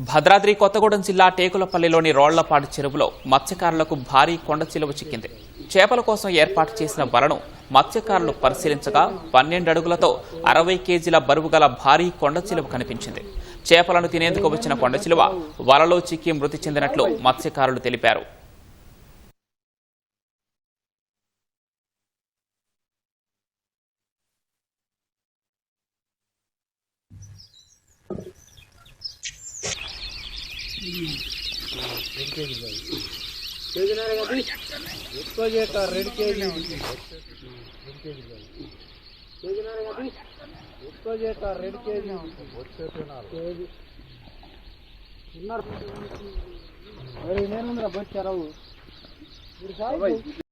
భద్రాద్రి కొత్తగూడెం జిల్లా టేకులపల్లిలోని రోళ్లపాడు చెరువులో మత్స్యకారులకు భారీ కొండ చిలువ చిక్కింది. చేపల కోసం ఏర్పాటు చేసిన వలను మత్స్యకారులు పరిశీలించగా 12 అడుగులతో 60 కేజీల బరువు గల భారీ కొండ చిలువ కనిపించింది. చేపలను తినేందుకు వచ్చిన కొండ చిలువ వలలో చిక్కి మృతి చెందినట్లు మత్స్యకారులు తెలిపారు. నేను